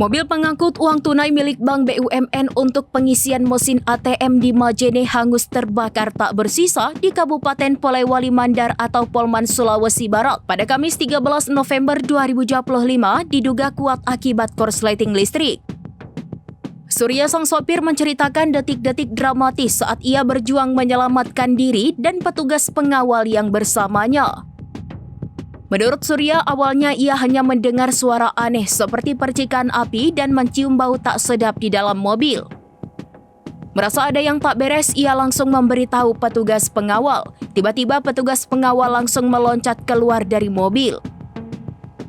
Mobil pengangkut uang tunai milik Bank BUMN untuk pengisian mesin ATM di Majene hangus terbakar tak bersisa di Kabupaten Polewali Mandar atau Polman, Sulawesi Barat pada Kamis 13 November 2025 diduga kuat akibat korsleting listrik. Surya sang sopir menceritakan detik-detik dramatis saat ia berjuang menyelamatkan diri dan petugas pengawal yang bersamanya. Menurut Surya, awalnya ia hanya mendengar suara aneh seperti percikan api dan mencium bau tak sedap di dalam mobil. Merasa ada yang tak beres, ia langsung memberitahu petugas pengawal. Tiba-tiba petugas pengawal langsung meloncat keluar dari mobil.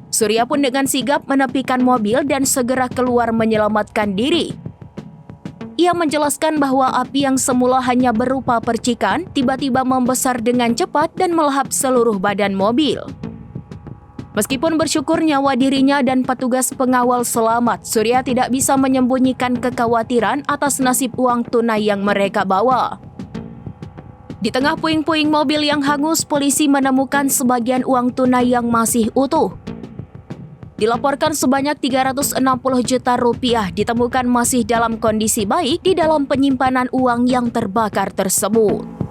Surya pun dengan sigap menepikan mobil dan segera keluar menyelamatkan diri. Ia menjelaskan bahwa api yang semula hanya berupa percikan, tiba-tiba membesar dengan cepat dan melahap seluruh badan mobil. Meskipun bersyukur nyawa dirinya dan petugas pengawal selamat, Surya tidak bisa menyembunyikan kekhawatiran atas nasib uang tunai yang mereka bawa. Di tengah puing-puing mobil yang hangus, polisi menemukan sebagian uang tunai yang masih utuh. Dilaporkan sebanyak 360 juta rupiah ditemukan masih dalam kondisi baik di dalam penyimpanan uang yang terbakar tersebut.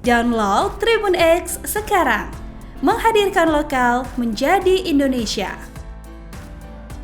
Download Tribun X sekarang, menghadirkan lokal menjadi Indonesia.